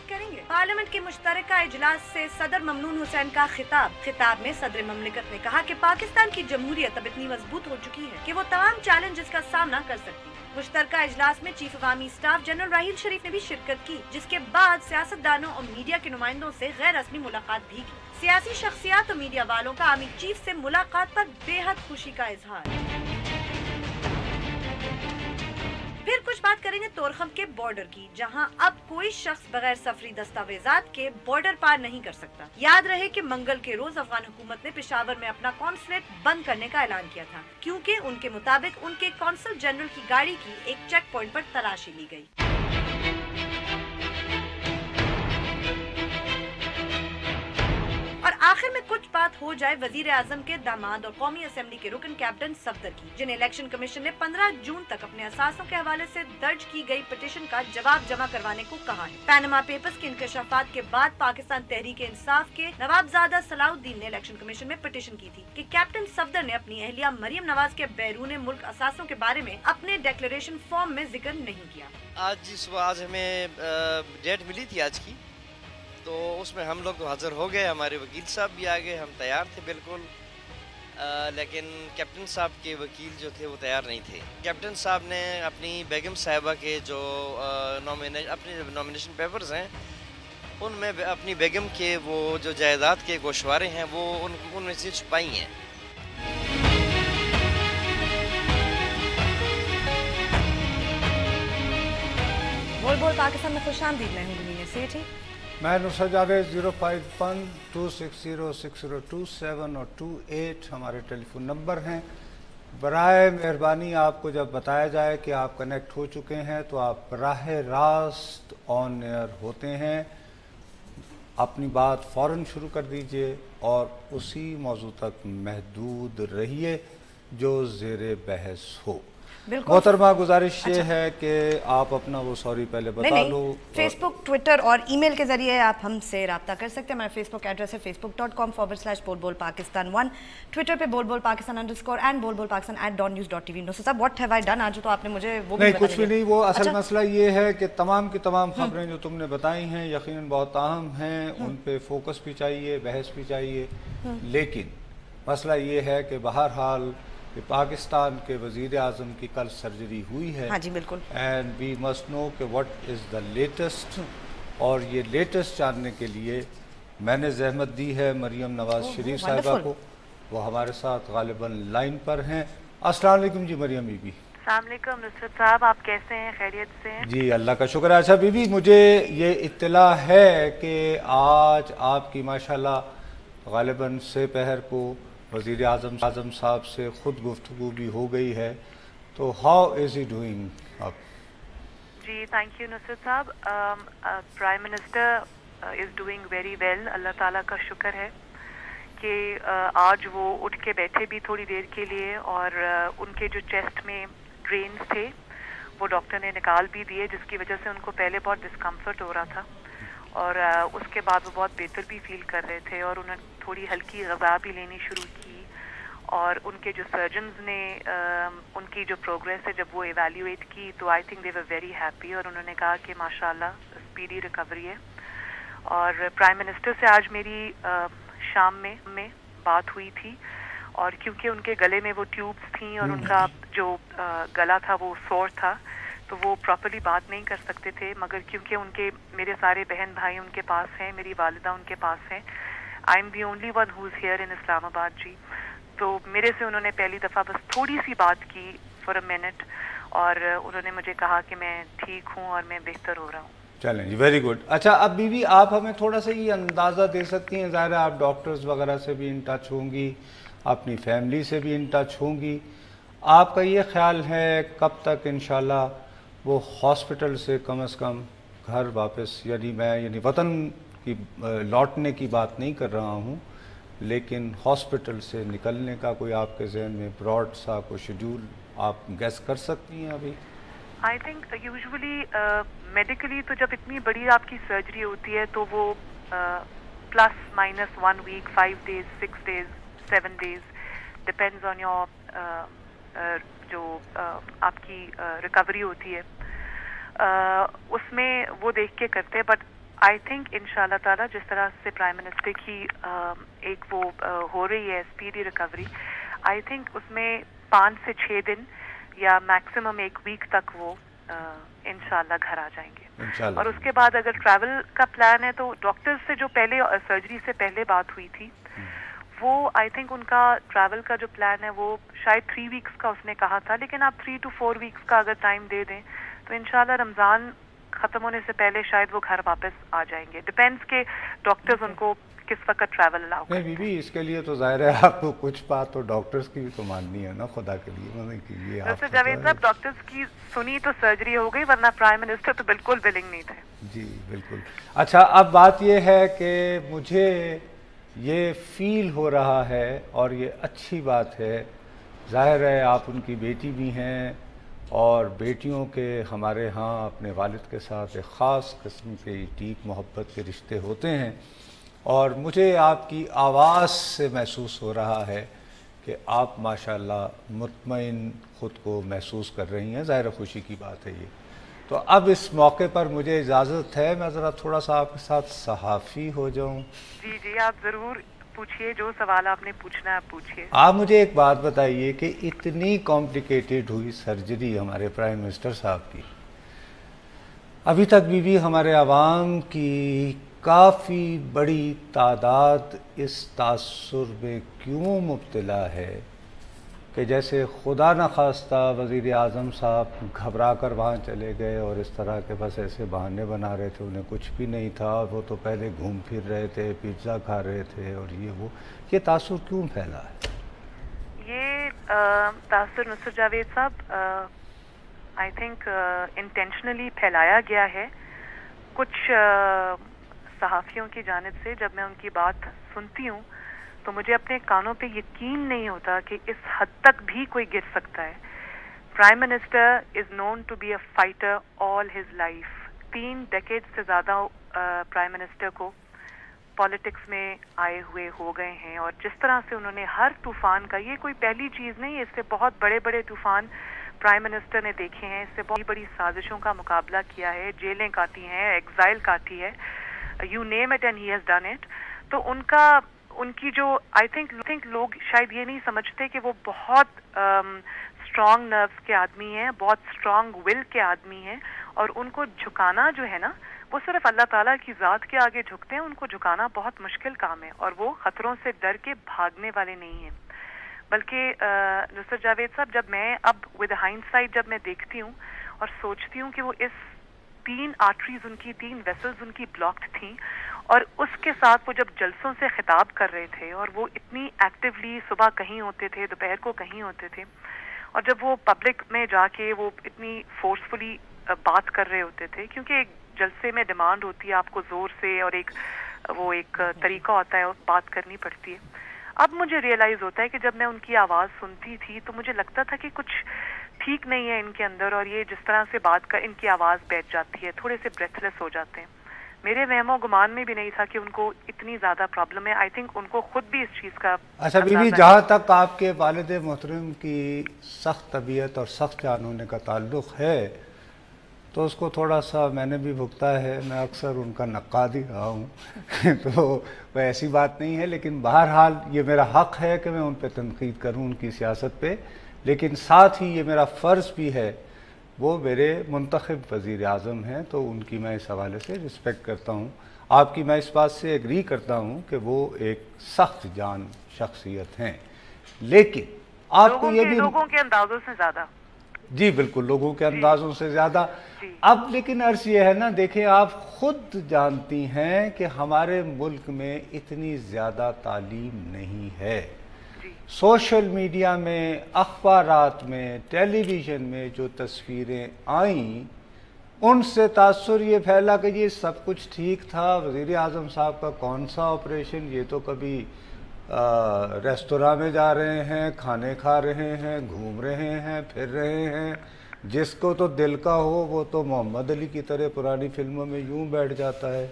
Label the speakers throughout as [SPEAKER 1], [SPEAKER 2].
[SPEAKER 1] करेंगे। पार्लियामेंट के मुश्तरका इजलास से सदर ममनून हुसैन का खिताब में सदर ममलिकत ने कहा कि पाकिस्तान की जमहूरियत अब इतनी मजबूत हो चुकी है कि वो तमाम चैलेंजेस का सामना कर सकती है। मुश्तरका इजलास में चीफ अवामी स्टाफ जनरल राहील शरीफ ने भी शिरकत की, जिसके बाद सियासतदानों और मीडिया के नुमाइंदों से गैर रस्मी मुलाकात भी की। सियासी शख्सियात और मीडिया वालों का आर्मी चीफ से मुलाकात पर बेहद खुशी का इजहार। फिर कुछ बात करेंगे तोरखम के बॉर्डर की, जहां अब कोई शख्स बगैर सफरी दस्तावेजात के बॉर्डर पार नहीं कर सकता। याद रहे कि मंगल के रोज अफगान हुकूमत ने पेशावर में अपना कॉन्सुलेट बंद करने का ऐलान किया था, क्योंकि उनके मुताबिक उनके कॉन्सल जनरल की गाड़ी की एक चेक पॉइंट पर तलाशी ली गई। और आखिर में कुछ बात हो जाए वजीर आजम के दामाद और कौमी असेंबली के रुकन कैप्टन सफदर की, जिन्हें इलेक्शन कमीशन ने 15 जून तक अपने असासों के हवाले से दर्ज की गई पिटीशन का जवाब जमा करवाने को कहा है। पैनमा पेपर्स के इंकशाफात के बाद पाकिस्तान तहरीक इंसाफ के नवाबजादा सलाउद्दीन ने इलेक्शन कमीशन में पिटीशन की थी कि कैप्टन सफदर ने अपनी अहलिया मरियम नवाज के बैरून मुल्क असासों के बारे में अपने डिक्लेरेशन फॉर्म में जिक्र नहीं किया।
[SPEAKER 2] आज हमें डेट मिली थी आज की, तो उसमें हम लोग तो हाज़िर हो गए, हमारे वकील साहब भी आ गए, हम तैयार थे बिल्कुल, लेकिन कैप्टन साहब के वकील जो थे वो तैयार नहीं थे। कैप्टन साहब ने अपनी बेगम साहिबा के जो अपने नॉमिनेशन पेपर्स हैं उनमें अपनी बेगम के वो जो जायदाद के गोशवारे हैं वो उनमें से छुपाई हैं।
[SPEAKER 1] बोल पाकिस्तान में खुशामदीद, मैं हूं दुनिया से ठीक।
[SPEAKER 3] मैं नुसरत जावेद 05126060227 और 28 हमारे टेलीफोन नंबर हैं। बराए मेहरबानी आपको जब बताया जाए कि आप कनेक्ट हो चुके हैं तो आप बराह रास्त ऑन एयर होते हैं, अपनी बात फ़ौरन शुरू कर दीजिए और उसी मौजू तक महदूद रहिए जो ज़ेरे बहस हो। मोहतरमा गुजारिश ये है कि आप अपना वो सॉरी पहले बता लो।
[SPEAKER 1] फेसबुक, ट्विटर और ईमेल के जरिए आप हमसे रब्ता कर सकते हैं। हमारा फेसबुक एड्रेस है facebook.com/बोलबोलपाकिस्तान1, ट्विटर पे बोलबोलपाकिस्तान _ एंड बोलबोलपाकिस्तान@dawnnews.tv। नो साहब, व्हाट हैव आई डन? आज तो आपने मुझे वो
[SPEAKER 3] नहीं, कुछ भी नहीं। वो असल मसला ये है कि तमाम की तमाम खबरें जो तुमने बताई हैं यकीनन बहुत अहम हैं, उन पे फोकस भी चाहिए, बहस भी चाहिए, लेकिन मसला ये है कि बहरहाल कि पाकिस्तान के वज़ीर आज़म की कल सर्जरी हुई है।
[SPEAKER 1] हाँ जी, बिल्कुल।
[SPEAKER 3] एंड वी मस्ट नो कि व्हाट इज़ द लेटेस्ट, और ये लेटेस्ट जानने के लिए मैंने ज़हमत दी है मरियम नवाज शरीफ साहिबा को। वो हमारे साथ गालिबन लाइन पर हैं। अस्सलाम वालेकुम जी मरियम बीबी।
[SPEAKER 4] अस्सलाम वालेकुम नुसरत साहब, आप कैसे हैं? खैरियत से हैं?
[SPEAKER 3] जी अल्लाह का शुक्र है। अच्छा बीबी, मुझे ये इत्तला है कि आज आपकी माशाल्लाह गालिबन से पहर को वज़ीर आज़म साहब से ख़ुद गुफ्तगू भी हो गई है, तो हाउ इज़ ही डूइंग अब?
[SPEAKER 4] जी थैंक यू नुसरत साहब। Prime minister is doing very well, Allah ताला का शुक्र है कि आज वो उठ के बैठे भी थोड़ी देर के लिए, और उनके जो चेस्ट में ड्रेन्स थे वो डॉक्टर ने निकाल भी दिए, जिसकी वजह से उनको पहले बहुत डिस्कम्फर्ट हो रहा था, और उसके बाद वो बहुत बेहतर भी फील कर रहे थे, और उन्होंने थोड़ी हल्की ग़िज़ा भी लेनी शुरू की। और उनके जो सर्जन्स ने उनकी जो प्रोग्रेस है जब वो एवेल्यूएट की तो I think they were very happy, और उन्होंने कहा कि माशाल्लाह स्पीडी रिकवरी है। और प्राइम मिनिस्टर से आज मेरी शाम में बात हुई थी, और क्योंकि उनके गले में वो ट्यूब्स थी और उनका जो गला था वो सोर था, तो वो प्रॉपर्ली बात नहीं कर सकते थे, मगर क्योंकि उनके मेरे सारे बहन भाई उनके पास हैं, मेरी वालिदा उनके पास हैं, I am the only one who is here in Islamabad ji, तो मेरे से उन्होंने पहली दफ़ा बस थोड़ी सी बात की फॉर अ मिनट, और उन्होंने मुझे कहा कि मैं ठीक हूँ और मैं बेहतर हो रहा हूँ।
[SPEAKER 3] चलें जी, वेरी गुड। अच्छा अब बीबी आप हमें थोड़ा सा ये अंदाज़ा दे सकती हैं, ज़ाहिर है आप डॉक्टर्स वगैरह से भी इन टच होंगी, अपनी फैमिली से भी इन टच होंगी, आपका ये ख्याल है कब तक इंशाल्लाह वो हॉस्पिटल से कम घर वापस, यानी वतन की लौटने की बात नहीं कर रहा हूँ, लेकिन हॉस्पिटल से निकलने का कोई आपके जहन में ब्रॉड सा कोई शेड्यूल आप गैस कर सकती हैं अभी?
[SPEAKER 4] आई थिंक यूजुअली मेडिकली तो जब इतनी बड़ी आपकी सर्जरी होती है तो वो ±1 week, 5 days, 6 days, 7 days, depends on your जो आपकी रिकवरी होती है, उसमें वो देख के करते हैं। बट आई थिंक इंशाल्लाह ताला जिस तरह से प्राइम मिनिस्टर की एक वो हो रही है स्पीडी रिकवरी, आई थिंक उसमें 5 से 6 दिन या मैक्सिमम 1 वीक तक वो इंशाल्लाह घर आ जाएंगे। और उसके बाद अगर ट्रैवल का प्लान है तो डॉक्टर्स से जो पहले सर्जरी से पहले बात हुई थी वो आई थिंक उनका ट्रैवल का जो प्लान है वो शायद 3 वीक्स का उसने कहा था, लेकिन आप 3 to 4 वीक्स का अगर टाइम दे दें तो इंशाल्लाह रमजान खत्म होने से पहले शायद वो घर वापस आ जाएंगे। डिपेंड्स के डॉक्टर्स उनको किस वक्त ट्रैवल अलाउ करते हैं।
[SPEAKER 3] नहीं बीबी, इसके लिए तो जाहिर है आपको कुछ बात तो डॉक्टर्स की भी तो माननी है ना, खुदा के लिए। मतलब कि ये
[SPEAKER 4] वैसे जावेद साहब डॉक्टर्स की सुनी तो सर्जरी हो गई, वरना प्राइम मिनिस्टर तो बिल्कुल विलिंग नहीं थे।
[SPEAKER 3] जी बिल्कुल। अच्छा, अब बात ये है कि मुझे ये फील हो रहा है और ये अच्छी बात है, जाहिर है आप उनकी बेटी भी हैं और बेटियों के हमारे यहाँ अपने वालिद के साथ एक ख़ास किस्म के डीप मोहब्बत के रिश्ते होते हैं और मुझे आपकी आवाज़ से महसूस हो रहा है कि आप माशाल्लाह मुतमईन ख़ुद को महसूस कर रही हैं। ज़ाहिर खुशी की बात है ये। तो अब इस मौके पर मुझे इजाज़त है मैं ज़रा थोड़ा सा आपके साथ सहाफ़ी हो जाऊं।
[SPEAKER 4] जी जी, आप ज़रूर पूछिए, जो सवाल आपने पूछना है आप पूछिए।
[SPEAKER 3] आप मुझे एक बात बताइए कि इतनी कॉम्प्लिकेटेड हुई सर्जरी हमारे प्राइम मिनिस्टर साहब की, अभी तक भी हमारे आवाम की काफ़ी बड़ी तादाद इस तासुर में क्यों मुब्तला है कि जैसे खुदा न खास्ता वज़ीर आज़म साहब घबरा कर वहाँ चले गए और इस तरह के बस ऐसे बहाने बना रहे थे, उन्हें कुछ भी नहीं था और वो तो पहले घूम फिर रहे थे, पिज़्ज़ा खा रहे थे और ये तासुर क्यों फैला है?
[SPEAKER 4] ये तासुर नुसरत जावेद साहब आई थिंक इंटेंशनली फैलाया गया है कुछ सहाफ़ियों की जानिब से। जब मैं उनकी बात सुनती हूँ तो मुझे अपने कानों पे यकीन नहीं होता कि इस हद तक भी कोई गिर सकता है। Prime minister is known to be a fighter all his life. 3 decade से ज़्यादा प्राइम मिनिस्टर को पॉलिटिक्स में आए हुए हो गए हैं और जिस तरह से उन्होंने हर तूफ़ान का, ये कोई पहली चीज़ नहीं है, इससे बहुत बड़े बड़े तूफ़ान प्राइम मिनिस्टर ने देखे हैं, इससे बहुत बड़ी साजिशों का मुकाबला किया है, जेलें काटी हैं, एग्जाइल काटी है, you name it and he has done it. तो उनकी जो आई थिंक लोग शायद ये नहीं समझते कि वो बहुत स्ट्रॉन्ग नर्व्स के आदमी हैं, बहुत स्ट्रॉन्ग विल के आदमी हैं और उनको झुकाना जो है ना वो सिर्फ अल्लाह ताला की ज़ात के आगे झुकते हैं। उनको झुकाना बहुत मुश्किल काम है और वो ख़तरों से डर के भागने वाले नहीं हैं। बल्कि नुसरत जावेद साहब, जब मैं अब विद हाइंडसाइट जब मैं देखती हूँ और सोचती हूँ कि वो इस 3 आर्टरीज उनकी, 3 वेसल्स उनकी ब्लॉक्ड थी और उसके साथ वो जब जलसों से खिताब कर रहे थे और वो इतनी एक्टिवली सुबह कहीं होते थे, दोपहर को कहीं होते थे और जब वो पब्लिक में जाके वो इतनी फोर्सफुली बात कर रहे होते थे, क्योंकि एक जलसे में डिमांड होती है आपको ज़ोर से और एक तरीका होता है बात करनी पड़ती है। अब मुझे रियलाइज़ होता है कि जब मैं उनकी आवाज़ सुनती थी तो मुझे लगता था कि कुछ ठीक नहीं है इनके अंदर और ये जिस तरह से बात कर इनकी आवाज़ बैठ जाती है, थोड़े से ब्रेथलेस हो जाते हैं। मेरे वहमो गुमान में भी नहीं था कि उनको इतनी ज़्यादा प्रॉब्लम है। आई थिंक उनको खुद भी इस चीज़ का
[SPEAKER 3] अच्छा बीबी, जहाँ तक आपके वालिद मोहतरम की सख्त तबीयत और सख्त जान होने का ताल्लुक़ है तो उसको थोड़ा सा मैंने भी भुगता है, मैं अक्सर उनका नक़ाद ही रहा हूँ तो वह ऐसी बात नहीं है, लेकिन बहरहाल ये मेरा हक़ है कि मैं उन पर तनक़ीद करूँ उनकी सियासत पे, लेकिन साथ ही ये मेरा फ़र्ज़ भी है, वो मेरे मुंतखब वज़ीर आज़म हैं तो उनकी मैं इस हवाले से रिस्पेक्ट करता हूँ। आपकी मैं इस बात से एग्री करता हूँ कि वो एक सख्त जान शख्सियत हैं, लेकिन आपको ये भी
[SPEAKER 4] लोगों के अंदाज़ों से ज़्यादा,
[SPEAKER 3] जी बिल्कुल लोगों के अंदाज़ों से ज़्यादा। अब लेकिन अर्ज़ ये है ना, देखें आप ख़ुद जानती हैं कि हमारे मुल्क में इतनी ज़्यादा तालीम नहीं है। सोशल मीडिया में, अखबारात में, टेलीविज़न में जो तस्वीरें आईं उनसे तासुर ये फैला कि ये सब कुछ ठीक था, वज़ीर आज़म साहब का कौन सा ऑपरेशन, ये तो कभी रेस्तोरां में जा रहे हैं, खाने खा रहे हैं, घूम रहे हैं, फिर रहे हैं, जिसको तो दिल का हो वो तो मोहम्मद अली की तरह पुरानी फिल्मों में यूं बैठ जाता है।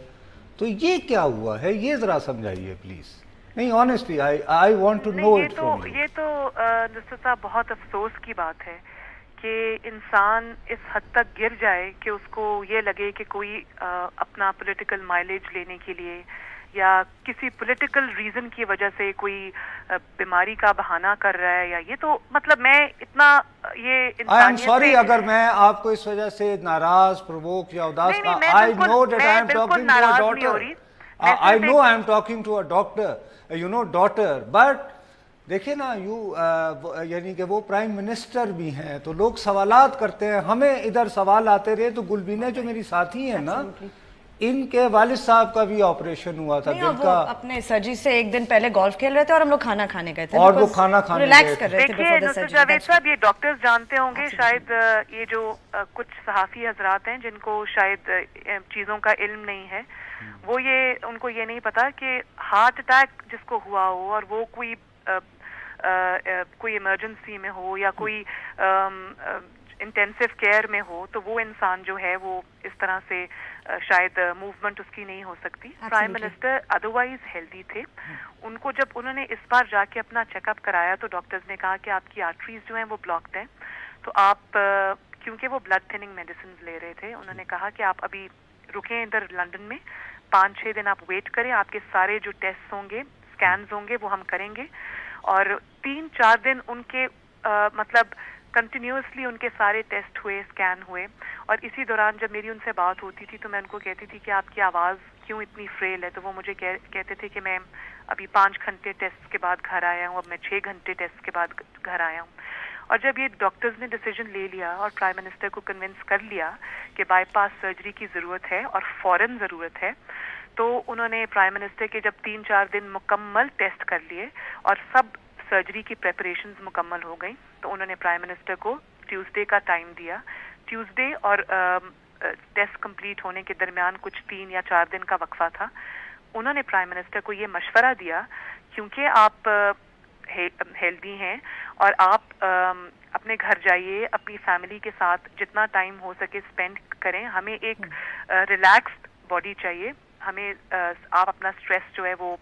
[SPEAKER 3] तो ये क्या हुआ है, ये ज़रा समझाइए प्लीज़। नहीं honestly I want to know it from you.
[SPEAKER 4] ये तो नुसरत साहब बहुत अफसोस की बात है कि इंसान इस हद तक गिर जाए कि उसको ये लगे कि कोई अपना पॉलिटिकल माइलेज लेने के लिए या किसी पॉलिटिकल रीजन की वजह से कोई बीमारी का बहाना कर रहा है, या ये तो मतलब मैं इतना ये
[SPEAKER 3] आई एम सॉरी अगर मैं आपको इस वजह से नाराज, प्रोवोक या उदास, I know that I am talking to a daughter, I know I am talking to a doctor, you know daughter, but देखिए ना यानी कि वो प्राइम मिनिस्टर भी हैं, तो लोग सवालात करते हैं, हमें इधर सवाल आते रहे। तो गुलबीना जो मेरी साथी है ना, इनके वालिद साहब का भी ऑपरेशन हुआ था, जिनका
[SPEAKER 5] अपने सर्जरी से एक दिन पहले गोल्फ खेल रहे थे और हम लोग खाना खाने गए थे,
[SPEAKER 3] और वो खाना खाने
[SPEAKER 5] रिलैक्स कर रहे थे।
[SPEAKER 4] देखिए नुसरत जावेद साहब, ये डॉक्टर्स जानते होंगे, शायद ये जो कुछ सहाफी हजरात हैं जिनको शायद चीजों का इल्म नहीं है, वो उनको ये नहीं पता कि हार्ट अटैक जिसको हुआ हो और वो कोई इमरजेंसी में हो या कोई इंटेंसिव केयर में हो, तो वो इंसान जो है वो इस तरह से शायद मूवमेंट उसकी नहीं हो सकती। प्राइम मिनिस्टर अदरवाइज हेल्दी थे। उनको जब उन्होंने इस बार जाके अपना चेकअप कराया तो डॉक्टर्स ने कहा कि आपकी आर्टरीज जो हैं वो ब्लॉक्ड हैं, तो आप क्योंकि वो ब्लड थिनिंग मेडिसिन ले रहे थे, उन्होंने कहा कि आप अभी रुकें इधर लंदन में, 5-6 दिन आप वेट करें, आपके सारे जो टेस्ट होंगे, स्कैन्स होंगे, वो हम करेंगे। और 3-4 दिन उनके मतलब कंटिन्यूसली उनके सारे टेस्ट हुए, स्कैन हुए। और इसी दौरान जब मेरी उनसे बात होती थी तो मैं उनको कहती थी कि आपकी आवाज़ क्यों इतनी फ्रेल है, तो वो मुझे कहते थे कि मैं अभी 5 घंटे टेस्ट के बाद घर आया हूँ, अब मैं 6 घंटे टेस्ट के बाद घर आया हूँ। और जब ये डॉक्टर्स ने डिसीजन ले लिया और प्राइम मिनिस्टर को कन्विंस कर लिया कि बाईपास सर्जरी की ज़रूरत है और फ़ौरन ज़रूरत है, तो उन्होंने प्राइम मिनिस्टर के जब 3-4 दिन मुकम्मल टेस्ट कर लिए और सब सर्जरी की प्रेपरेशंस मुकम्मल हो गई, तो उन्होंने प्राइम मिनिस्टर को ट्यूसडे का टाइम दिया। ट्यूसडे और टेस्ट कंप्लीट होने के दरमियान कुछ 3 या 4 दिन का वक्फा था। उन्होंने प्राइम मिनिस्टर को ये मशवरा दिया, क्योंकि आप हेल्दी हैं और आप अपने घर जाइए, अपनी फैमिली के साथ जितना टाइम हो सके स्पेंड करें, हमें एक रिलैक्स्ड बॉडी चाहिए, हमें आप अपना स्ट्रेस जो है वो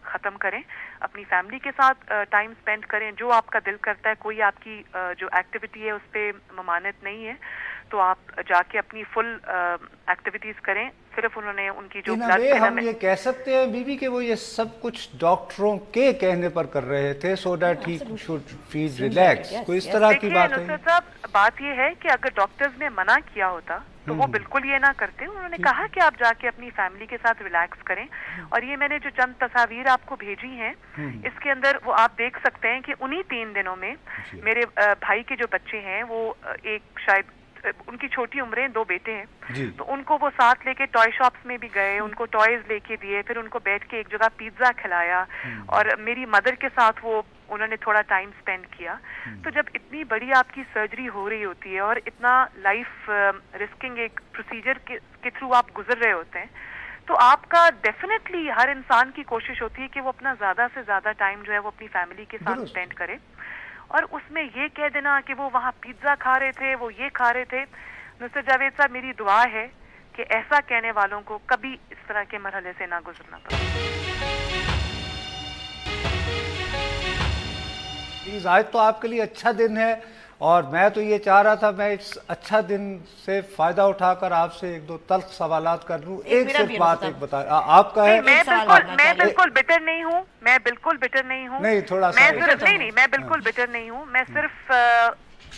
[SPEAKER 4] ख़त्म करें, अपनी फैमिली के साथ टाइम स्पेंड करें, जो आपका दिल करता है, कोई आपकी जो एक्टिविटी है उस पर ममानत नहीं है तो आप जाके अपनी फुल एक्टिविटीज करें। सिर्फ उन्होंने उनकी जो
[SPEAKER 3] हम ये कह सकते हैं बीबी कि वो ये सब कुछ डॉक्टरों के कहने पर कर रहे थे, so that he should feel relax, कोई इस तरह की बात है?
[SPEAKER 4] बात ये है कि अगर डॉक्टर्स ने मना किया होता तो वो बिल्कुल ये ना करते। उन्होंने कहा कि आप जाके अपनी फैमिली के साथ रिलैक्स करें। और ये मैंने जो चंद तस्वीर आपको भेजी हैं, इसके अंदर वो आप देख सकते हैं कि उन्हीं 3 दिनों में मेरे भाई के जो बच्चे हैं, वो एक शायद उनकी छोटी उम्रें, 2 बेटे हैं, तो उनको वो साथ लेके टॉय शॉप्स में भी गए, उनको टॉयज लेके दिए, फिर उनको बैठ के एक जगह पिज्जा खिलाया और मेरी मदर के साथ वो उन्होंने थोड़ा टाइम स्पेंड किया। तो जब इतनी बड़ी आपकी सर्जरी हो रही होती है और इतना लाइफ रिस्किंग एक प्रोसीजर के थ्रू आप गुजर रहे होते हैं, तो आपका डेफिनेटली हर इंसान की कोशिश होती है कि वो अपना ज्यादा से ज्यादा टाइम जो है वो अपनी फैमिली के साथ स्पेंड करे। और उसमें ये कह देना कि वो वहाँ पिज्जा खा रहे थे, वो ये खा रहे थे, नुसरत जावेद साहब मेरी दुआ है कि ऐसा कहने वालों को कभी इस तरह के मरहले से ना गुजरना पड़े।
[SPEAKER 3] प्लीज, आज तो आपके लिए अच्छा दिन है और मैं तो ये चाह रहा था मैं इस अच्छा दिन से फायदा उठाकर आपसे 1-2 तल्ख सवालात कर लूं। एक सिर्फ बात एक बता, आपका है।
[SPEAKER 4] मैं बिल्कुल बिटर नहीं हूँ, मैं बिल्कुल बिटर नहीं हूँ।
[SPEAKER 3] नहीं, थोड़ा सा
[SPEAKER 4] नहीं, मैं बिल्कुल बिटर नहीं हूँ। मैं सिर्फ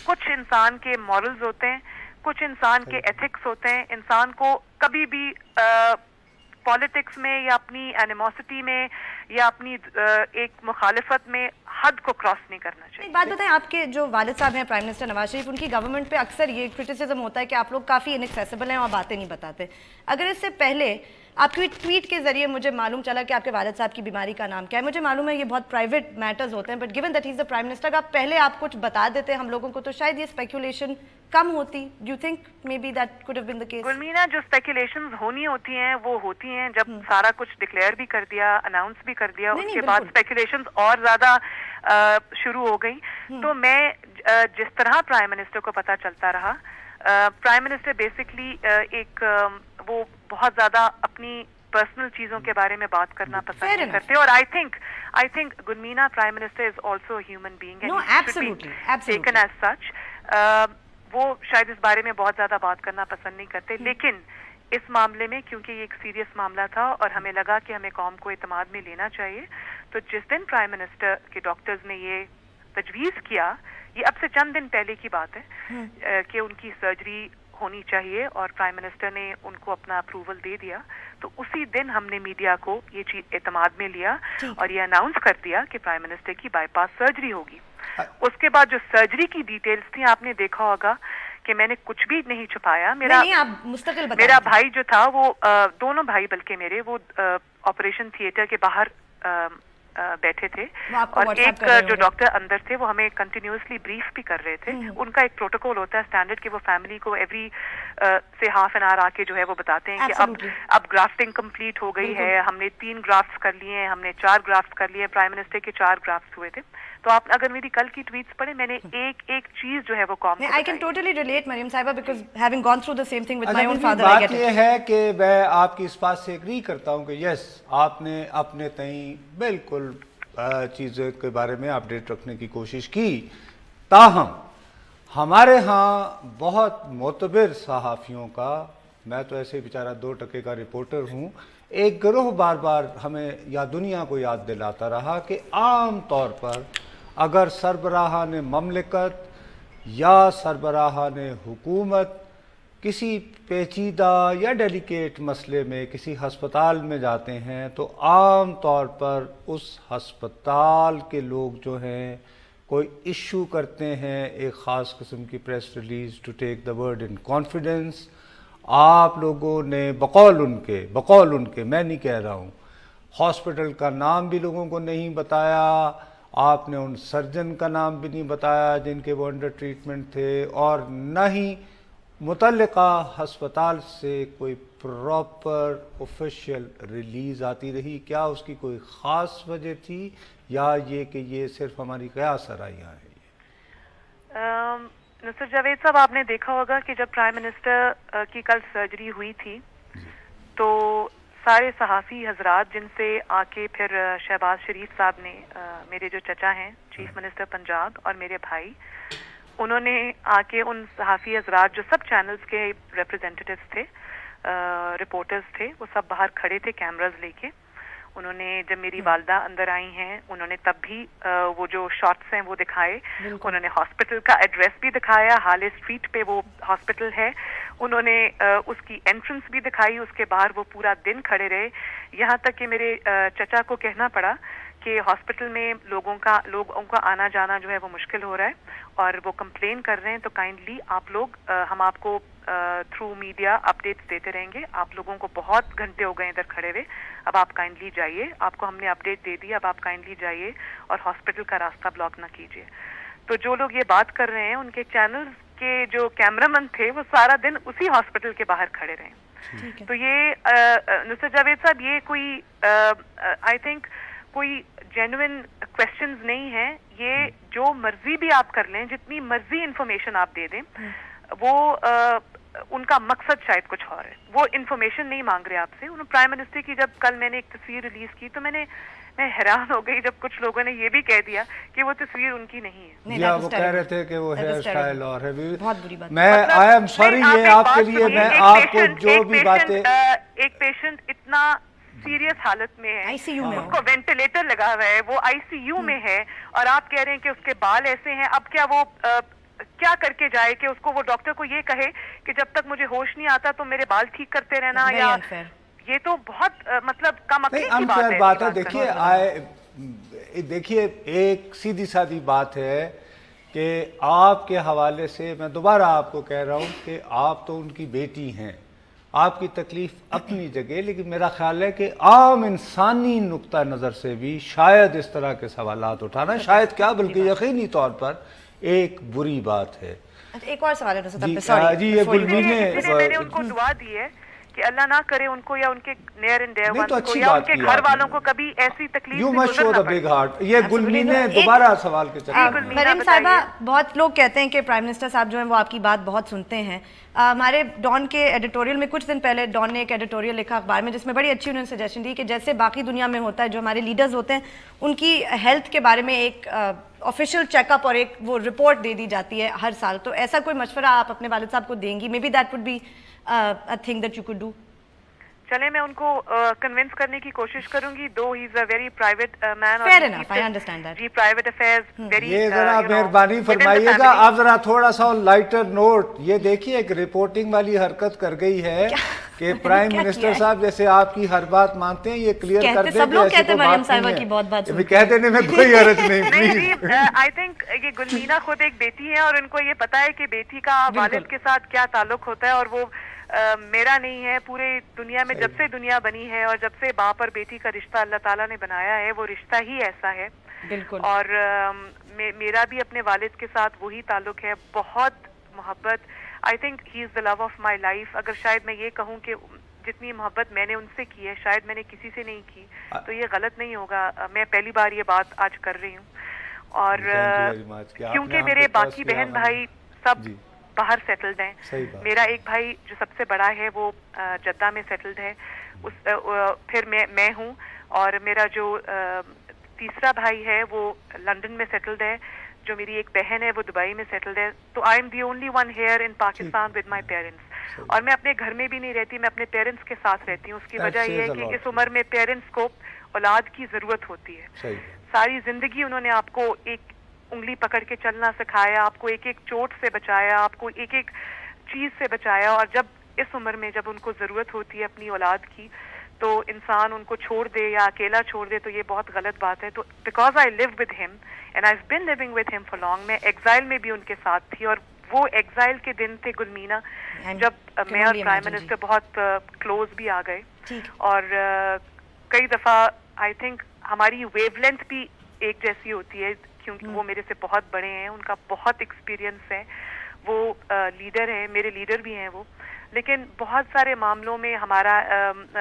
[SPEAKER 4] कुछ इंसान के मॉरल्स होते हैं, कुछ इंसान के एथिक्स होते हैं। इंसान को कभी भी पॉलिटिक्स में या अपनी एनिमोसिटी में या अपनी एक मुखालिफत में हद को क्रॉस नहीं करना चाहिए।
[SPEAKER 5] एक बात बताएं, आपके जो वालिद साहब हैं प्राइम मिनिस्टर नवाज शरीफ, उनकी गवर्नमेंट पे अक्सर ये क्रिटिसिज्म होता है कि आप लोग काफ़ी इनएक्सेसिबल हैं और बातें नहीं बताते। अगर इससे पहले आपकी ट्वीट के जरिए मुझे मालूम चला कि आपके वालिद साहब की बीमारी का नाम क्या है, मुझे मालूम है ये बहुत प्राइवेट मैटर्स होते हैं, but given that he is the prime minister, आप पहले आप कुछ बता देते हम लोगों को तो शायद ये स्पेकुलेशन कम होती। Do you think maybe that could have been the case?
[SPEAKER 4] Gulmina, जो स्पेकुलेशंस होनी होती हैं वो होती हैं जब सारा कुछ डिक्लेयर भी कर दिया, अनाउंस भी कर दिया, उसके बाद स्पेकुलेशंस और ज्यादा शुरू हो गई। तो मैं जिस तरह प्राइम मिनिस्टर को पता चलता रहा, प्राइम मिनिस्टर बेसिकली एक वो बहुत ज्यादा अपनी पर्सनल चीजों के बारे में बात करना पसंद नहीं करते। और I think Gulmina, prime minister is also human being and taken as such. वो शायद इस बारे में बहुत ज्यादा बात करना पसंद नहीं करते, लेकिन इस मामले में क्योंकि ये एक सीरियस मामला था और हमें लगा कि हमें कौम को एतमाद में लेना चाहिए, तो जिस दिन प्राइम मिनिस्टर के डॉक्टर्स ने ये तजवीज़ किया, ये अब से चंद दिन पहले की बात है कि उनकी सर्जरी होनी चाहिए और प्राइम मिनिस्टर ने उनको अपना अप्रूवल दे दिया, तो उसी दिन हमने मीडिया को ये चीज एतमाद में लिया और ये अनाउंस कर दिया कि प्राइम मिनिस्टर की बाईपास सर्जरी होगी। उसके बाद जो सर्जरी की डिटेल्स थी, आपने देखा होगा कि मैंने कुछ भी नहीं छुपाया। मेरा भाई जो था वो दोनों भाई बल्कि मेरे वो ऑपरेशन थिएटर के बाहर बैठे थे और एक जो डॉक्टर अंदर थे वो हमें कंटिन्यूसली ब्रीफ भी कर रहे थे। उनका एक प्रोटोकॉल होता है स्टैंडर्ड कि वो फैमिली को एवरी से हाफ एन आवर आके जो है वो बताते हैं कि अब ग्राफ्टिंग कंप्लीट हो गई है, हमने 3 ग्राफ्ट्स कर लिए हैं, हमने 4 ग्राफ्ट्स कर लिए, प्राइम मिनिस्टर के 4 ग्राफ्ट्स हुए थे। तो आप अगर मेरी कल की ट्वीट्स पढ़े, मैंने एक चीज जो है वो कॉम
[SPEAKER 5] I can totally relate Maryam साहिबा because having gone through the same thing with my own father.
[SPEAKER 3] बात ये है कि मैं आपकी इस बात से एग्री करता हूं कि यस, आपने अपने तई बिल्कुल चीज़ों के बारे में अपडेट रखने की कोशिश की, ताहम हमारे यहाँ बहुत मोतबर सहाफ़ियों का, मैं तो ऐसे बेचारा 2% का रिपोर्टर हूँ, एक गिरोह बार बार हमें या दुनिया को याद दिलाता रहा कि आम तौर पर अगर सरबराहान ममलिकत या सरबराहान हुकूमत किसी पेचीदा या डेलिकेट मसले में किसी हस्पताल में जाते हैं तो आम तौर पर उस हस्पताल के लोग जो हैं कोई इशू करते हैं एक ख़ास किस्म की press release to take the word in confidence. आप लोगों ने बकौल उनके मैं नहीं कह रहा हूँ, हॉस्पिटल का नाम भी लोगों को नहीं बताया, आपने उन सर्जन का नाम भी नहीं बताया जिनके वो अंडर ट्रीटमेंट थे, और न ही मुतल्लिका हस्पताल से कोई प्रॉपर ऑफिशियल रिलीज़ आती रही। क्या उसकी कोई ख़ास वजह थी या ये कि ये सिर्फ हमारी कयास सराइयाँ हैं?
[SPEAKER 4] नुसरत जावेद साहब, आपने देखा होगा कि जब प्राइम मिनिस्टर की कल सर्जरी हुई थी तो सारे सहाफ़ी हजरात जिनसे आके फिर शहबाज शरीफ साहब ने, मेरे जो चचा हैं चीफ मिनिस्टर पंजाब, और मेरे भाई, उन्होंने आके उन सहाफ़ी हजरात जो सब चैनल्स के रिप्रेजेंटेटिव्स थे, रिपोर्टर्स थे, वो सब बाहर खड़े थे कैमरास लेके। उन्होंने जब मेरी वालदा अंदर आई हैं उन्होंने तब भी वो जो शॉट्स हैं वो दिखाए, उन्होंने हॉस्पिटल का एड्रेस भी दिखाया, हाले स्ट्रीट पे वो हॉस्पिटल है, उन्होंने उसकी एंट्रेंस भी दिखाई, उसके बाहर वो पूरा दिन खड़े रहे। यहाँ तक कि मेरे चचा को कहना पड़ा कि हॉस्पिटल में लोगों का आना जाना जो है वो मुश्किल हो रहा है और वो कंप्लेन कर रहे हैं, तो काइंडली आप लोग, हम आपको थ्रू मीडिया अपडेट्स देते रहेंगे। आप लोगों को बहुत घंटे हो गए इधर खड़े हुए, अब आप काइंडली जाइए, आपको हमने अपडेट दे दी, अब आप काइंडली जाइए और हॉस्पिटल का रास्ता ब्लॉक ना कीजिए। तो जो लोग ये बात कर रहे हैं, उनके चैनल्स के जो कैमरामैन थे वो सारा दिन उसी हॉस्पिटल के बाहर खड़े रहे। तो ये नुसरत जावेद साहब, ये कोई आई थिंक कोई जेन्युइन क्वेश्चंस नहीं है। ये जो मर्जी भी आप कर लें, जितनी मर्जी इंफॉर्मेशन आप दे दें, वो उनका मकसद शायद कुछ और है। वो इंफॉर्मेशन नहीं मांग रहे आपसे। उन्होंने प्राइम मिनिस्टर की जब कल मैंने एक तस्वीर रिलीज की तो मैं हैरान हो गई जब कुछ लोगों ने ये भी कह दिया कि वो तस्वीर उनकी नहीं है।
[SPEAKER 3] या वो कह रहे थे कि वो हेयर स्टाइल और है।
[SPEAKER 5] बहुत बुरी बात।
[SPEAKER 3] मैं आई एम सॉरी, ये आपके लिए मैं आपको जो भी बातें,
[SPEAKER 4] एक पेशेंट इतना सीरियस हालत में है,
[SPEAKER 5] आईसीयू में,
[SPEAKER 4] उसको वेंटिलेटर लगा हुआ है, वो आईसीयू में है, और आप कह रहे हैं कि उसके बाल ऐसे हैं। अब क्या वो क्या करके जाए कि उसको वो डॉक्टर को ये कहे कि जब तक मुझे होश नहीं आता तो मेरे बाल ठीक करते रहना, या ये तो बहुत मतलब कम अक्ल की बात है।
[SPEAKER 3] देखिए एक सीधी सादी बात है कि आपके हवाले से मैं दोबारा आपको कह रहा हूँ कि आप तो उनकी बेटी हैं, आपकी तकलीफ अपनी जगह, लेकिन मेरा ख्याल है कि आम इंसानी नुक्ता नज़र से भी शायद इस तरह के सवालात उठाना, शायद क्या बल्कि यकीनी तौर पर एक बुरी बात है।
[SPEAKER 5] एक और सवाल है
[SPEAKER 3] जी, ये गुलमी ने
[SPEAKER 4] मैंने उनको दुआ दी है कि अल्लाह ना करे उनको या उनके नियर एंड डियर वंस को या उनके घर वालों को कभी ऐसी तकलीफ
[SPEAKER 3] you must show the big heart. ये गुलमी ने दोबारा सवाल के चक्कर में।
[SPEAKER 5] मरियम साहिबा, बहुत लोग कहते हैं कि प्राइम मिनिस्टर साहब जो हैं वो आपकी बात बहुत सुनते हैं। हमारे डॉन के एडिटोरियल में कुछ दिन पहले डॉन ने एक एडिटोरियल लिखा अखबार में जिसमें बड़ी अच्छी उन्होंने सजेशन दी कि जैसे बाकी दुनिया में होता है, जो हमारे लीडर्स होते हैं उनकी हेल्थ के बारे में एक ऑफिशियल चेकअप और एक वो रिपोर्ट दे दी जाती है हर साल, तो ऐसा कोई मशवरा आप अपने वालिद साहब को देंगी? Maybe that would be a thing that you could do.
[SPEAKER 4] चले मैं उनको कन्विंस करने की कोशिश करूंगी, though he is a very private man.
[SPEAKER 5] Fair enough, I understand that.
[SPEAKER 4] जी, प्राइवेट अफेयर्स वेरी।
[SPEAKER 3] ये जरा मेहरबानी फरमाइएगा आप जरा थोड़ा सा लाइटर नोट, ये देखिए एक रिपोर्टिंग वाली हरकत कर गई है कि प्राइम मिनिस्टर साहब जैसे आपकी हर बात मानते हैं, ये क्लियर कर दें।
[SPEAKER 5] सब लोग कहते हैं मरियम साहिबा की बहुत बात
[SPEAKER 3] सुनते हैं, कह देने में कोई हर्ज नहीं प्लीज।
[SPEAKER 4] आई थिंक ये गुलमीना खुद एक बेटी है और उनको ये पता है कि बेटी का वालिद के साथ क्या ताल्लुक होता है, और वो मेरा नहीं है, पूरे दुनिया में जब से दुनिया बनी है और जब से बाप और बेटी का रिश्ता अल्लाह ताला ने बनाया है वो रिश्ता ही ऐसा है।
[SPEAKER 5] बिल्कुल।
[SPEAKER 4] और मेरा भी अपने वालिद के साथ वही ताल्लुक है, बहुत मोहब्बत। I think he is the love of my life. अगर शायद मैं ये कहूँ कि जितनी मोहब्बत मैंने उनसे की है शायद मैंने किसी से नहीं की, तो ये गलत नहीं होगा। मैं पहली बार ये बात आज कर रही हूँ, और क्योंकि मेरे बाकी बहन भाई सब बाहर सेटल्ड हैं। मेरा एक भाई जो सबसे बड़ा है वो जद्दा में सेटल्ड है, फिर मैं हूँ, और मेरा जो तीसरा भाई है वो लंदन में सेटल्ड है, जो मेरी एक बहन है वो दुबई में सेटल्ड है। तो आई am the only one here in Pakistan with my parents, और मैं अपने घर में भी नहीं रहती, मैं अपने पेरेंट्स के साथ रहती हूँ। उसकी वजह यह है कि इस उम्र में पेरेंट्स को औलाद की जरूरत होती है। सारी जिंदगी उन्होंने आपको एक उंगली पकड़ के चलना सिखाया, आपको एक एक चोट से बचाया, आपको एक एक चीज से बचाया, और जब इस उम्र में जब उनको जरूरत होती है अपनी औलाद की तो इंसान उनको छोड़ दे या अकेला छोड़ दे तो ये बहुत गलत बात है। तो because I live with him and I have been living with him for long, मैं एग्जाइल में भी उनके साथ थी, और वो एग्जाइल के दिन थे गुलमीना जब मैं और प्राइम मिनिस्टर बहुत क्लोज भी आ गए, और कई दफा आई थिंक हमारी वेवलेंथ भी एक जैसी होती है, क्योंकि वो मेरे से बहुत बड़े हैं, उनका बहुत एक्सपीरियंस है, वो लीडर हैं, मेरे लीडर भी हैं वो, लेकिन बहुत सारे मामलों में हमारा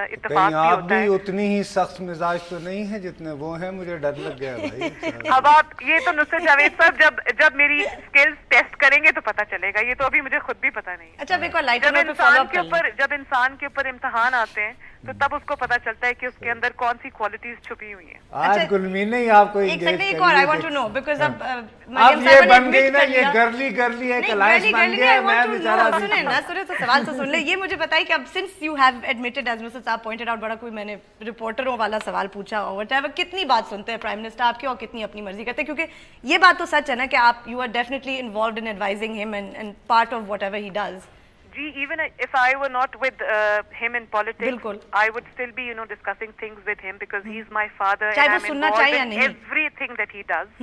[SPEAKER 4] इत्तेफाक भी होता है।
[SPEAKER 3] उतनी ही सख्त मिजाज तो नहीं है जितने वो हैं, मुझे डर लग गया भाई।
[SPEAKER 4] अब आप ये तो नुसरत जावेद साहब जब मेरी स्किल्स टेस्ट करेंगे तो पता चलेगा, ये तो अभी मुझे खुद भी पता नहीं।
[SPEAKER 5] अच्छा,
[SPEAKER 4] जब इंसान के ऊपर इम्तिहान आते हैं तो तब उसको पता चलता है कि उसके अंदर कौन सी क्वालिटीज छुपी हुई हैं।
[SPEAKER 3] आज गुलमीन ने आपको
[SPEAKER 5] एक और I want to know, because अब
[SPEAKER 3] ये बन गई ना, ये गर्ली एक अलायंस बन गया। मैं बेचारा
[SPEAKER 5] सुने ना, सुने तो सवाल तो सुन ले। ये मुझे बताइए कि अब since you have admitted, as Mrs साहब पॉइंटेड आउट, बड़ा कोई मैंने रिपोर्टरों वाला सवाल पूछा और व्हाटएवर, कितनी बात सुनते हैं प्राइम मिनिस्टर आपकी और कितनी अपनी मर्जी करते हैं? क्योंकि ये बात तो सच है ना कि आप you are definitely involved in advising him and part of whatever he does.
[SPEAKER 4] जी, even if I were not with him in politics, I would still be, discussing things with him because he's my father and I'm involved in everything that he does,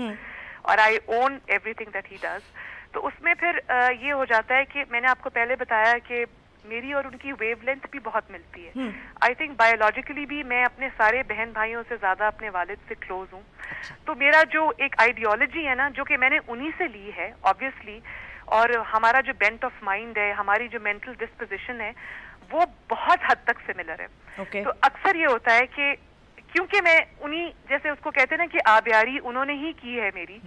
[SPEAKER 4] और I own everything that he does. तो उसमें फिर ये हो जाता है कि मैंने आपको पहले बताया कि मेरी और उनकी वेवलेंथ भी बहुत मिलती है। आई थिंक बायोलॉजिकली भी मैं अपने सारे बहन भाइयों से ज्यादा अपने वालिद से क्लोज हूँ। तो मेरा जो एक आइडियोलॉजी है ना, जो कि मैंने उन्हीं से ली है ऑब्वियसली, और हमारा जो बेंट ऑफ माइंड है, हमारी जो मेंटल डिस्पोजिशन है, वो बहुत हद तक सिमिलर है। तो अक्सर ये होता है कि क्योंकि मैं उन्हीं जैसे उसको कहते हैं ना कि आबियारी उन्होंने ही की है मेरी,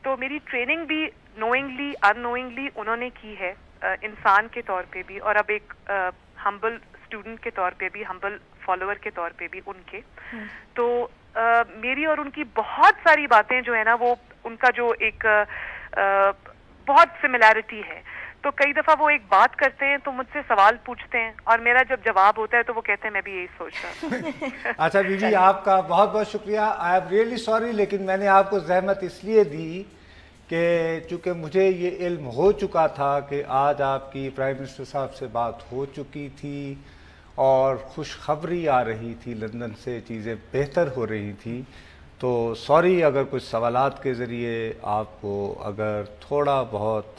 [SPEAKER 4] तो मेरी ट्रेनिंग भी नोइंगली अननोइंगली उन्होंने की है, इंसान के तौर पे भी, और अब एक हम्बल स्टूडेंट के तौर पे भी, हम्बल फॉलोअर के तौर पे भी उनके। तो मेरी और उनकी बहुत सारी बातें जो है ना, वो उनका जो एक बहुत सिमिलैरिटी है। तो कई दफा वो एक बात करते हैं तो मुझसे सवाल पूछते हैं, और मेरा जब जवाब होता है तो वो कहते हैं मैं भी यही सोच रहा।
[SPEAKER 3] अच्छा बीबी, आपका बहुत बहुत शुक्रिया। आई एम रियली सॉरी, लेकिन मैंने आपको जहमत इसलिए दी कि चूँकि मुझे ये इल्म हो चुका था कि आज आपकी प्राइम मिनिस्टर साहब से बात हो चुकी थी और खुशखबरी आ रही थी, लंदन से चीज़ें बेहतर हो रही थी। तो सॉरी अगर कुछ सवालात के ज़रिए आपको अगर थोड़ा बहुत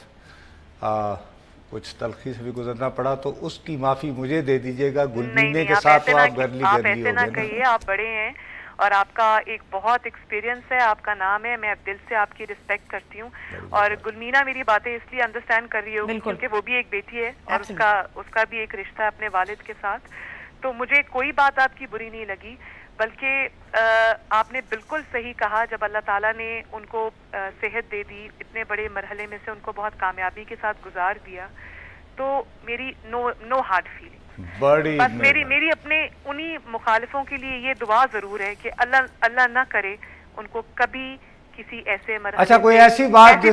[SPEAKER 3] कुछ तलखी से भी गुजरना पड़ा तो उसकी माफ़ी मुझे दे दीजिएगा। गुलमीने के साथ तो आप गर्ली
[SPEAKER 4] हो गए ना। कहिए, आप बड़े हैं और आपका एक बहुत एक्सपीरियंस है, आपका नाम है, मैं दिल से आपकी रिस्पेक्ट करती हूँ। और गुलमीना मेरी बातें इसलिए अंडरस्टैंड कर रही होगी क्योंकि वो भी एक बेटी है और उसका भी एक रिश्ता है अपने वालिद के साथ। तो मुझे कोई बात आपकी बुरी नहीं लगी, बल्कि आपने बिल्कुल सही कहा। जब अल्लाह ताला ने उनको सेहत दे दी, इतने बड़े मरहले में से उनको बहुत कामयाबी के साथ गुजार दिया, तो मेरी नो हार्ड फीलिंग। बस मेरी अपने उन्हीं मुखालिफों के लिए ये दुआ जरूर है कि अल्लाह ना करे उनको कभी किसी ऐसे
[SPEAKER 3] अच्छा, कोई ऐसी बात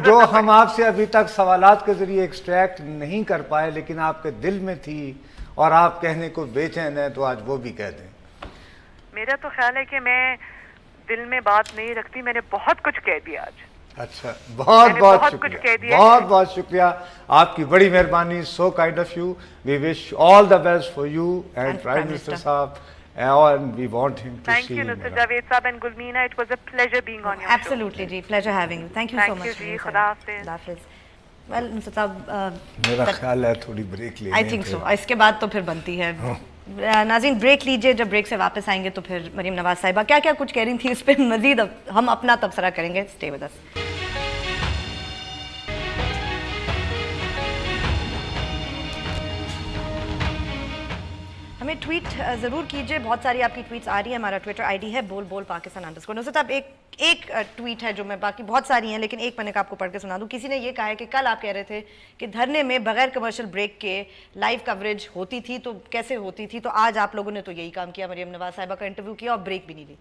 [SPEAKER 3] जो हम आपसे अभी तक सवालात के जरिए एक्सट्रैक्ट नहीं कर पाए लेकिन आपके दिल में थी और आप कहने को बेचैन हैं, तो आज वो भी कह दें।
[SPEAKER 4] मेरा तो ख्याल है कि मैं दिल में बात नहीं रखती, मैंने बहुत कुछ कह दिया आज।
[SPEAKER 3] अच्छा, बहुत बहुत
[SPEAKER 4] शुक्रिया,
[SPEAKER 3] बहुत बहुत शुक्रिया, आपकी बड़ी मेहरबानी, so kind of you. We wish all the best for you and prime minister साहब, and we want him to
[SPEAKER 4] Thank
[SPEAKER 3] see
[SPEAKER 4] you,
[SPEAKER 3] him.
[SPEAKER 4] Nusrat Javed Saab and Gulmeena. It was a pleasure being on your
[SPEAKER 5] Absolutely,
[SPEAKER 4] show.
[SPEAKER 5] जी, pleasure having you. Thank you so much.
[SPEAKER 4] Thank you, जी, खुदा हाफिज।
[SPEAKER 5] Well, Nusrat साहब,
[SPEAKER 3] मेरा ख्याल है थोड़ी break ले।
[SPEAKER 5] I think so. इसके बाद तो फिर बनती है। नाज़रीन, ब्रेक लीजिए, जब ब्रेक से वापस आएंगे तो फिर मरीम नवाज साहिबा क्या क्या कुछ कह रही थी, इस पर मजीद हम अपना तबसरा करेंगे। Stay with us. हमें ट्वीट ज़रूर कीजिए, बहुत सारी आपकी ट्वीट्स आ रही है। हमारा ट्विटर आईडी है बोल पाकिस्तान _ नुसरत साहब, एक ट्वीट है जो मैं, बाकी बहुत सारी हैं लेकिन एक मैंने आपको पढ़ के सुना दूं। किसी ने ये कहा है कि कल आप कह रहे थे कि धरने में बगैर कमर्शियल ब्रेक के लाइव कवरेज होती थी, तो कैसे होती थी, तो आज आप लोगों ने तो यही काम किया, मरीम नवाज साहिबा का इंटरव्यू किया और ब्रेक भी नहीं ली।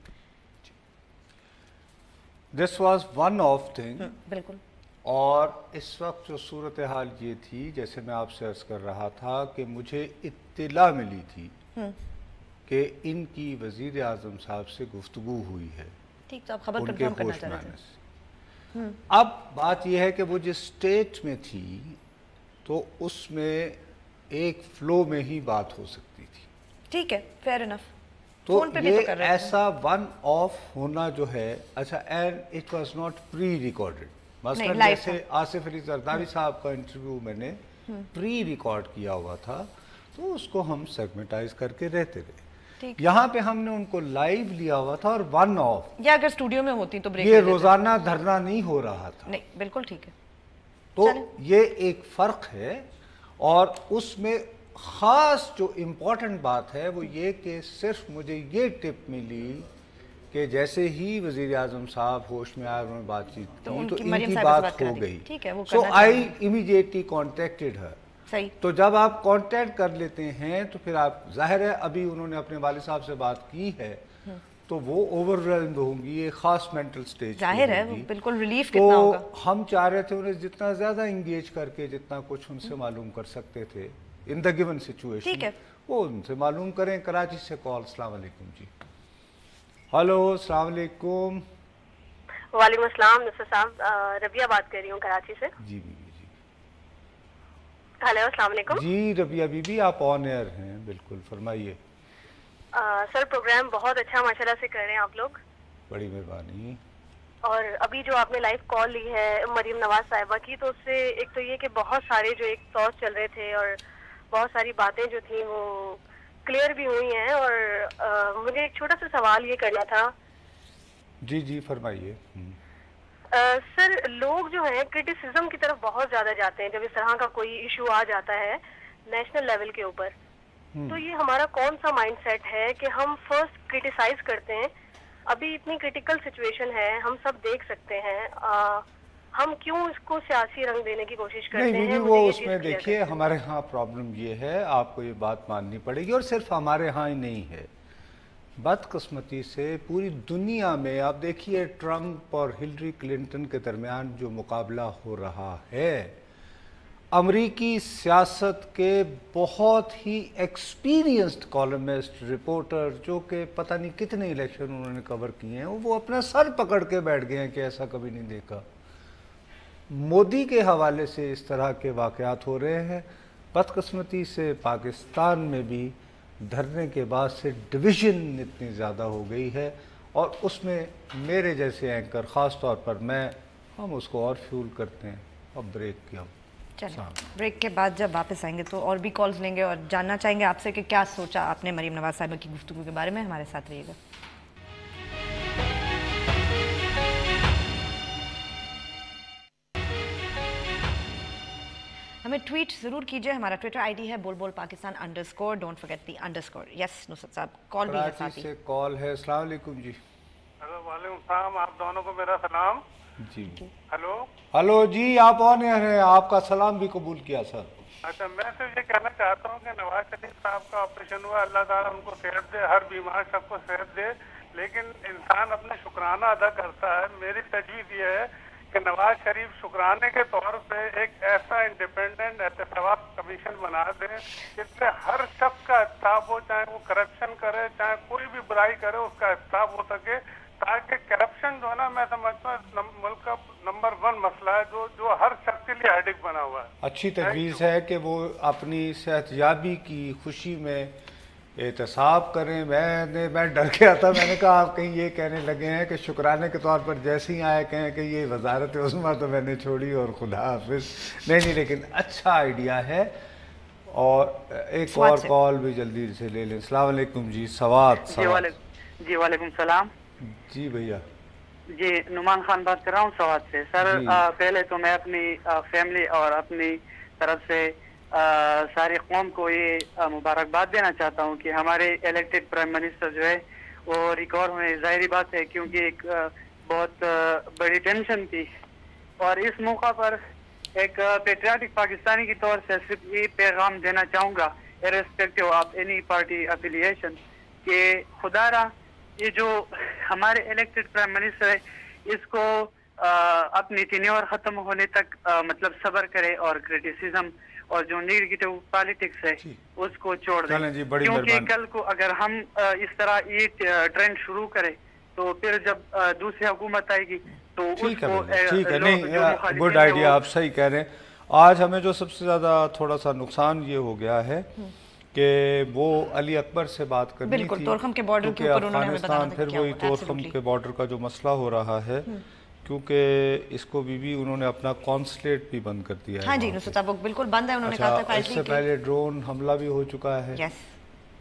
[SPEAKER 3] This was one of thing.
[SPEAKER 5] बिल्कुल।
[SPEAKER 3] और इस वक्त जो सूरत हाल ये थी, जैसे मैं आपसे अर्ज कर रहा था कि मुझे इत्तिला मिली थी कि इनकी वजीर आजम साहब से गुफ्तगू हुई है,
[SPEAKER 5] ठीक, तो आप खबर कंफर्म करना चाह रहे थे।
[SPEAKER 3] अब बात यह है कि वो जिस स्टेट में थी तो उसमें एक फ्लो में ही बात हो सकती थी, ठीक
[SPEAKER 5] है, फेयर इनफ।
[SPEAKER 3] तो ये ऐसा वन ऑफ होना जो है, अच्छा, and it was not pre recorded. मसलन जैसे आसिफ अली जरदारी साहब का इंटरव्यू मैंने प्री रिकॉर्ड किया हुआ था, तो उसको हम सेगमेंटाइज करके रहते रहे। यहाँ पे हमने उनको लाइव लिया हुआ था और वन ऑफ,
[SPEAKER 5] या अगर स्टूडियो में होती तो ब्रेक,
[SPEAKER 3] ये रोजाना धरना नहीं हो रहा था।
[SPEAKER 5] नहीं, बिल्कुल ठीक है।
[SPEAKER 3] तो ये एक फर्क है, और उसमें खास जो इम्पोर्टेंट बात है वो ये कि सिर्फ मुझे ये टिप मिली कि जैसे ही वजीर आजम साहब होश में आए, उन्होंने बातचीत की तो इनकी बात हो गई। सो आई इमीडिएटली कॉन्टेक्टेड हर।
[SPEAKER 5] सही।
[SPEAKER 3] तो जब आप कांटेक्ट कर लेते हैं तो फिर आप, जाहिर है अभी उन्होंने अपने वालिद साहब से बात की है तो वो ओवरवेल्म्ड होंगी, ये खास मेंटल स्टेज
[SPEAKER 5] जाहिर है, बिल्कुल रिलीफ कितना होगा।
[SPEAKER 3] हम चाह रहे थे उन्हें जितना ज्यादा इंगेज करके जितना कुछ उनसे मालूम कर सकते थे इन द गिवन सिचुएशन,
[SPEAKER 5] ठीक है,
[SPEAKER 3] वो उनसे मालूम करें। कराची से कॉल। अस्सलाम वालेकुम जी। हेलो, अस्सलाम वालेकुम।
[SPEAKER 6] वालेकुम अस्सलाम। नुसरत साहब, रबिया बात कर रही हूँ कराची से।
[SPEAKER 3] जी बीबी जी।
[SPEAKER 6] हेलो, अस्सलाम वालेकुम।
[SPEAKER 3] जी रबिया बीबी, आप ऑन एयर हैं, बिल्कुल फरमाइए।
[SPEAKER 6] सर, प्रोग्राम बहुत अच्छा माशाल्लाह से कर रहे हैं आप लोग,
[SPEAKER 3] बड़ी मेहरबानी।
[SPEAKER 6] और अभी जो आपने लाइव कॉल ली है मरीम नवाज साहिबा की, तो उससे एक तो ये कि बहुत सारे जो एक थॉट्स चल रहे थे और बहुत सारी बातें जो थी वो क्लियर भी हुई हैं, और मुझे एक छोटा सा सवाल ये करना था।
[SPEAKER 3] जी जी फरमाइए।
[SPEAKER 6] सर, लोग जो है क्रिटिसिज्म की तरफ बहुत ज्यादा जाते हैं जब इस तरह का कोई इशू आ जाता है नेशनल लेवल के ऊपर, तो ये हमारा कौन सा माइंडसेट है कि हम फर्स्ट क्रिटिसाइज करते हैं? अभी इतनी क्रिटिकल सिचुएशन है, हम सब देख सकते हैं, हम क्यों इसको सियासी रंग देने की कोशिश करते हैं?
[SPEAKER 3] नहीं, वो उसमें देखिए, हमारे यहाँ प्रॉब्लम ये है, आपको ये बात माननी पड़ेगी, और सिर्फ हमारे यहाँ ही नहीं है, बदकिस्मती से पूरी दुनिया में। आप देखिए, ट्रंप और हिलरी क्लिंटन के दरमियान जो मुकाबला हो रहा है, अमरीकी सियासत के बहुत ही एक्सपीरियंस्ड कॉलमिस्ट, रिपोर्टर, जो कि पता नहीं कितने इलेक्शन उन्होंने कवर किए हैं, वो अपना सर पकड़ के बैठ गए हैं कि ऐसा कभी नहीं देखा। मोदी के हवाले से इस तरह के वाक़यात हो रहे हैं। बदकिस्मती से पाकिस्तान में भी धरने के बाद से डिवीज़न इतनी ज़्यादा हो गई है, और उसमें मेरे जैसे एंकर ख़ास तौर पर मैं, हम उसको और फ्यूल करते हैं। अब ब्रेक किया।
[SPEAKER 5] चलिए, ब्रेक के बाद जब वापस आएंगे तो और भी कॉल्स लेंगे और जानना चाहेंगे आपसे कि क्या सोचा आपने मरीम नवाज साहिबा की गुफ्तगू के बारे में। हमारे साथ रहिएगा। हमें ट्वीट ज़रूर कीजिए, हमारा ट्विटर आईडी है बोल Pakistan _ don't forget the _ yes Nusrat साहब, कॉल भी है साथ ही।
[SPEAKER 3] से कॉल है। अस्सलाम वालेकुम जी।
[SPEAKER 7] हेलो, वालेकुम सलाम, आप दोनों को मेरा सलाम।
[SPEAKER 3] जी।
[SPEAKER 7] हेलो
[SPEAKER 3] हेलो जी, आप ऑन एयर हैं, आपका सलाम भी कबूल किया सर।
[SPEAKER 7] अच्छा, मैं सिर्फ ये कहना चाहता हूँ कि नवाज शरीफ साहब का ऑपरेशन हुआ, अल्लाह ताला उनको सेहत दे, हर बीमार सबको सेहत दे, لیکن انسان اپنا شکرانہ ادا کرتا ہے. میری تجویز یہ ہے کہ نواز شریف شکرانے کے طور پہ ایک ایسا انڈیپینڈنٹ احتساب کمیشن بنا دیں جس سے ہر شخص کا احتساب ہو, چاہے وہ کرپشن کرے, چاہے کوئی بھی برائی کرے, اس کا احتساب ہو سکے, تاکہ کرپشن جو ہے نا, میں سمجھتا ہوں ملک کا نمبر 1 مسئلہ ہے جو ہر شخص کے لیے ہیڈک بنا ہوا ہے.
[SPEAKER 3] اچھی تجویز ہے کہ وہ اپنی صحت یابی کی خوشی میں احتساب کریں. میں ڈر گیا تھا, میں نے کہا آپ کہیں یہ کہنے لگے ہیں کہ شکرانے کے طور پر جیسے ہی آئے کہیں کہ یہ وزارت عظمیٰ تو میں نے چھوڑی اور خدا حافظ. نہیں, لیکن اچھا آئیڈیا ہے. اور ایک اور کال بھی جلدی سے لے لیں. السلام علیکم جی. سوات.
[SPEAKER 8] جی وعلیکم السلام.
[SPEAKER 3] جی بھیا.
[SPEAKER 8] جی نعمان خان بات کر رہا ہوں سوات سے. سر پہلے تو میں اپنی فیملی اور اپنی طرف سے ساری قوم کو یہ مبارکباد دینا چاہتا ہوں کہ ہمارے الیکٹڈ پرائم منسٹر جو ہے وہ ریکارڈ ہوئے. ظاہری بات ہے کیونکہ ایک بہت بڑی ٹینشن تھی, اور اس موقع پر ایک پیٹریاٹک پاکستانی کی طور سے صرف یہ پیغام دینا چاہوں گا irrespective of any party affiliation کہ خدا را یہ جو ہمارے الیکٹڈ پرائم منسٹر ہے اس کو اپنی ٹینیور ختم ہونے تک مطلب صبر کرے اور کرٹیسزم اور جو نیگیٹو پالیٹکس ہے اس کو چھوڑ دیں. کیونکہ کل کو اگر ہم اس طرح یہ ٹرینڈ شروع کرے تو پھر جب دوسری حکومت آئے گی تو
[SPEAKER 3] ٹھیک ہے. نہیں, گڈ آئیڈیا, آپ صحیح کہہ رہے ہیں. آج ہمیں جو سب سے زیادہ تھوڑا سا نقصان یہ ہو گیا ہے کہ وہ علی اکبر سے بات کرنی تھی,
[SPEAKER 5] تورخم کے بارڈر کے اوپر انہوں نے ہمیں بتانا تھا
[SPEAKER 3] پھر وہی تورخم کے بارڈر کا جو مسئلہ ہو رہا ہے, کیونکہ اس کو بھی انہوں نے اپنا کانسلیٹ بھی بند کر دیا ہے.
[SPEAKER 5] ہاں جی نصرت صاحب وہ بالکل بند ہے. انہوں نے کہا تھا
[SPEAKER 3] اس سے پہلے ڈرون حملہ بھی ہو چکا ہے,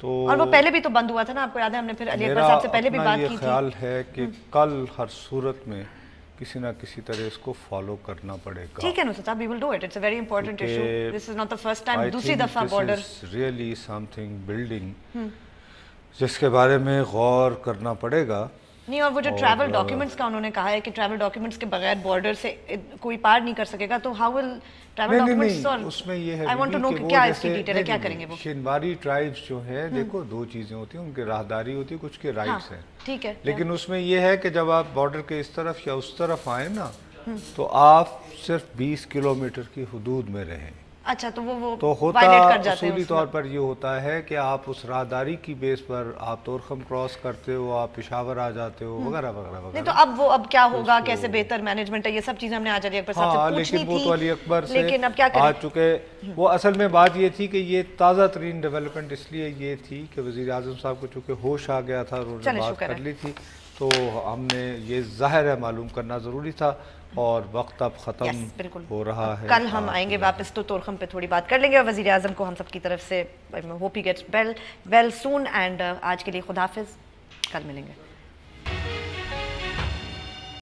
[SPEAKER 5] تو اور وہ پہلے بھی تو بند ہوا تھا نا, آپ کو یاد ہے, ہم نے پھر علی اکبر صاحب سے پہلے بھی بات کی تھی.
[SPEAKER 3] میرا خیال ہے کہ کل ہر صورت میں کسی نہ کسی طرح اس کو فالو کرنا پڑے گا.
[SPEAKER 5] ٹھیک ہے نصرت صاحب, we will do it. It's a very important issue. This is not the first time. دوسری دفعہ border
[SPEAKER 3] This is really something building جس کے بارے میں غور کرنا پڑے گا.
[SPEAKER 5] نہیں, اور وہ جو ٹریول ڈاکیومنٹس کا انہوں نے کہا ہے کہ ٹریول ڈاکیومنٹس کے بغیر بارڈر سے کوئی پار نہیں کر سکے گا, تو ہاؤ ول ٹریول ڈاکیومنٹس, اور
[SPEAKER 3] اس میں یہ ہے
[SPEAKER 5] I want to know کہ کیا اس کی ڈیٹیل ہے, کیا کریں گے وہ.
[SPEAKER 3] شنواری ٹرائبس جو ہے, دیکھو دو چیزیں ہوتی ہیں, ان کی راہداری ہوتی ہے, کچھ کے رائٹس ہیں,
[SPEAKER 5] ٹھیک ہے,
[SPEAKER 3] لیکن اس میں یہ ہے کہ جب آپ بارڈر کے اس طرف یا اس طرف آئیں نا تو آپ صرف 20 کلومیٹر کی حدود میں رہیں.
[SPEAKER 5] اچھا, تو وہ
[SPEAKER 3] تو ہوتا اصولی طور پر یہ ہوتا ہے کہ آپ اس راہداری کی بیس پر آپ تورخم کراس کرتے ہو, آپ پشاور آ جاتے ہو, وغیرہ وغیرہ وغیرہ.
[SPEAKER 5] نہیں تو اب کیا ہوگا, کیسے بہتر مینجمنٹ ہے, یہ سب چیزیں ہم نے آج علی اکبر صاحب سے پوچھنی تھی.
[SPEAKER 3] لیکن وہ تو علی اکبر سے
[SPEAKER 5] لیکن اب کیا کریں,
[SPEAKER 3] آ چکے. وہ اصل میں بات یہ تھی کہ یہ تازہ ترین ڈیولپمنٹ اس لیے یہ تھی کہ وزیر اعظم صاحب کو چونکہ ہوش آ گیا تھا, انہوں نے بات کر لی تھی, تو ہم نے یہ ظاہر ہے معلوم کرنا ضروری تھا, اور وقت اب ختم ہو رہا ہے.
[SPEAKER 5] کل ہم آئیں گے واپس تو تورخم پہ تھوڑی بات کر لیں گے, اور وزیر اعظم کو ہم سب کی طرف سے hope he gets well soon. And آج کے لیے خدا حافظ, کل ملیں گے.